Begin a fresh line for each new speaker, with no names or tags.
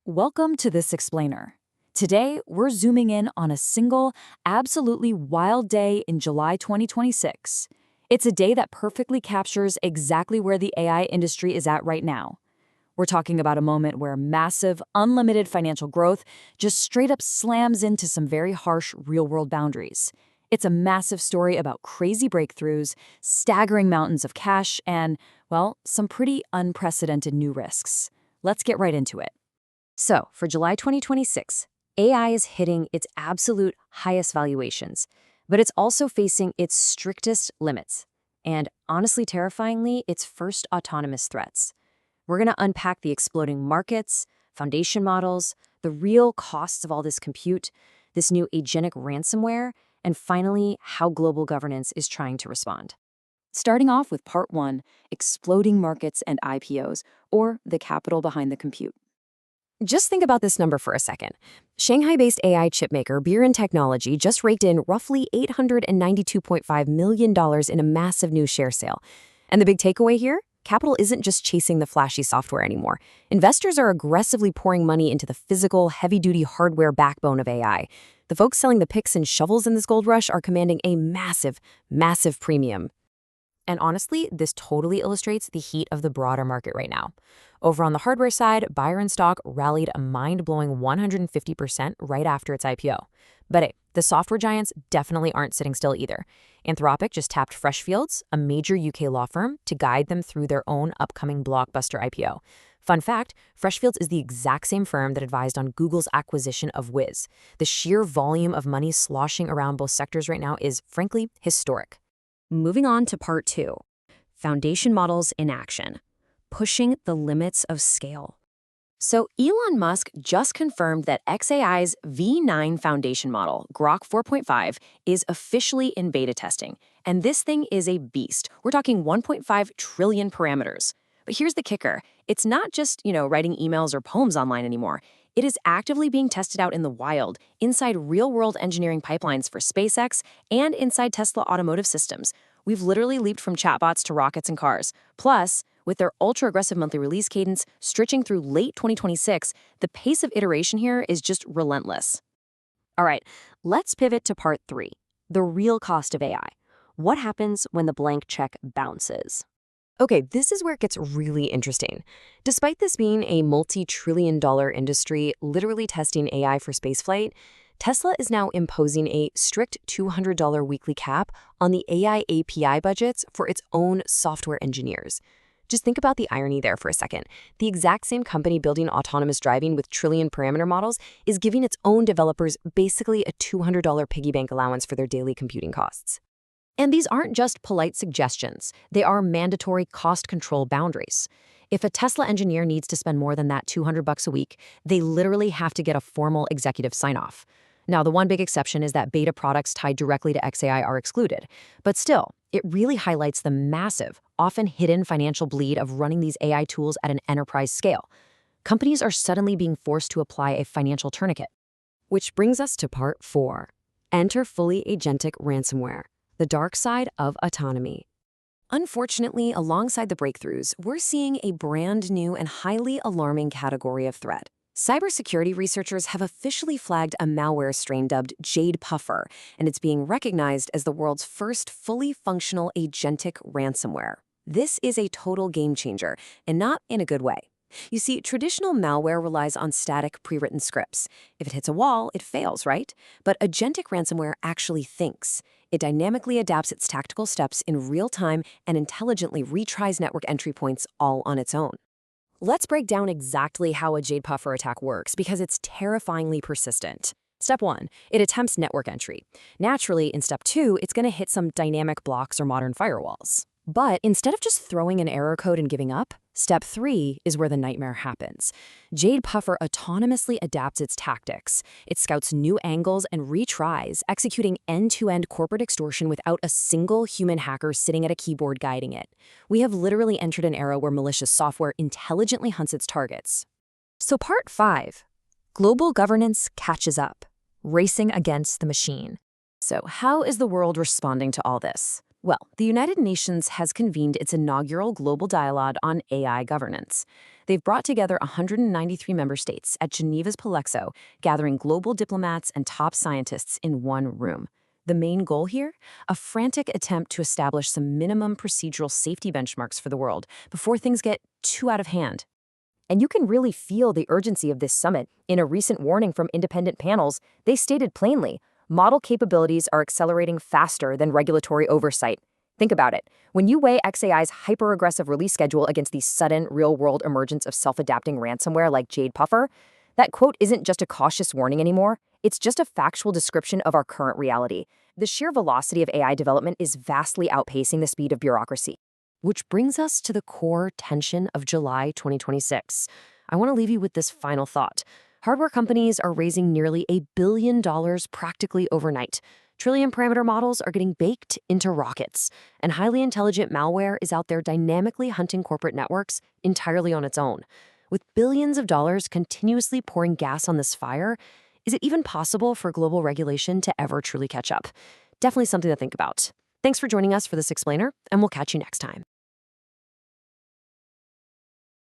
Welcome to This Explainer. Today, we're zooming in on a single, absolutely wild day in July 2026. It's a day that perfectly captures exactly where the AI industry is at right now. We're talking about a moment where massive, unlimited financial growth just straight up slams into some very harsh real-world boundaries. It's a massive story about crazy breakthroughs, staggering mountains of cash, and, well, some pretty unprecedented new risks. Let's get right into it. So, for July 2026, AI is hitting its absolute highest valuations, but it's also facing its strictest limits, and honestly terrifyingly, its first autonomous threats. We're going to unpack the exploding markets, foundation models, the real costs of all this compute, this new agentic ransomware, and finally, how global governance is trying to respond. Starting off with part one, exploding markets and IPOs, or the capital behind the compute. Just think about this number for a second. Shanghai-based AI chipmaker Biren Technology just raked in roughly $892.5 million in a massive new share sale. And the big takeaway here? Capital isn't just chasing the flashy software anymore. Investors are aggressively pouring money into the physical, heavy-duty hardware backbone of AI. The folks selling the picks and shovels in this gold rush are commanding a massive, massive premium. And honestly, this totally illustrates the heat of the broader market right now. Over on the hardware side, Biren stock rallied a mind-blowing 150% right after its IPO. But hey, the software giants definitely aren't sitting still either. Anthropic just tapped Freshfields, a major UK law firm, to guide them through their own upcoming blockbuster IPO. Fun fact, Freshfields is the exact same firm that advised on Google's acquisition of Wiz. The sheer volume of money sloshing around both sectors right now is, frankly, historic. Moving on to part two, foundation models in action, pushing the limits of scale. So Elon Musk just confirmed that xAI's V9 foundation model, Grok 4.5, is officially in beta testing. And this thing is a beast. We're talking 1.5 trillion parameters. But here's the kicker. It's not just, writing emails or poems online anymore. It is actively being tested out in the wild, inside real-world engineering pipelines for SpaceX and inside Tesla automotive systems. We've literally leaped from chatbots to rockets and cars. Plus, with their ultra-aggressive monthly release cadence stretching through late 2026, the pace of iteration here is just relentless. All right, let's pivot to part three, the real cost of AI. What happens when the blank check bounces? Okay, this is where it gets really interesting. Despite this being a multi-trillion-dollar industry literally testing AI for spaceflight, Tesla is now imposing a strict $200 weekly cap on the AI API budgets for its own software engineers. Just think about the irony there for a second. The exact same company building autonomous driving with trillion parameter models is giving its own developers basically a $200 piggy bank allowance for their daily computing costs. And these aren't just polite suggestions. They are mandatory cost control boundaries. If a Tesla engineer needs to spend more than that $200 a week, they literally have to get a formal executive sign-off. Now, the one big exception is that beta products tied directly to xAI are excluded. But still, it really highlights the massive, often hidden financial bleed of running these AI tools at an enterprise scale. Companies are suddenly being forced to apply a financial tourniquet. Which brings us to part four. Enter fully agentic ransomware. The dark side of autonomy. Unfortunately, alongside the breakthroughs, we're seeing a brand new and highly alarming category of threat. Cybersecurity researchers have officially flagged a malware strain dubbed Jade Puffer, and it's being recognized as the world's first fully functional agentic ransomware. This is a total game changer, and not in a good way. You see, traditional malware relies on static, pre-written scripts. If it hits a wall, it fails, right? But agentic ransomware actually thinks. It dynamically adapts its tactical steps in real time and intelligently retries network entry points all on its own. Let's break down exactly how a Jade Puffer attack works because it's terrifyingly persistent. Step one, it attempts network entry. Naturally, in step two, it's going to hit some dynamic blocks or modern firewalls. But instead of just throwing an error code and giving up, step three is where the nightmare happens. Jade Puffer autonomously adapts its tactics. It scouts new angles and retries, executing end-to-end corporate extortion without a single human hacker sitting at a keyboard guiding it. We have literally entered an era where malicious software intelligently hunts its targets. So part five, global governance catches up, racing against the machine. So how is the world responding to all this?
Well, the United Nations has convened its inaugural global dialogue on AI governance. They've brought together 193 member states at Geneva's Palexo, gathering global diplomats and top scientists in one room. The main goal here? A frantic attempt to establish some minimum procedural safety benchmarks for the world before things get too out of hand.
And you can really feel the urgency of this summit. In a recent warning from independent panels, they stated plainly, model capabilities are accelerating faster than regulatory oversight. Think about it. When you weigh XAI's hyper-aggressive release schedule against the sudden real-world emergence of self-adapting ransomware like Jade Puffer, that quote isn't just a cautious warning anymore. It's just a factual description of our current reality. The sheer velocity of AI development is vastly outpacing the speed of bureaucracy.
Which brings us to the core tension of July 2026. I want to leave you with this final thought. Hardware companies are raising nearly $1 billion practically overnight. Trillion parameter models are getting baked into rockets, and highly intelligent malware is out there dynamically hunting corporate networks entirely on its own. With billions of dollars continuously pouring gas on this fire, is it even possible for global regulation to ever truly catch up? Definitely something to think about. Thanks for joining us for this explainer, and we'll catch you next time.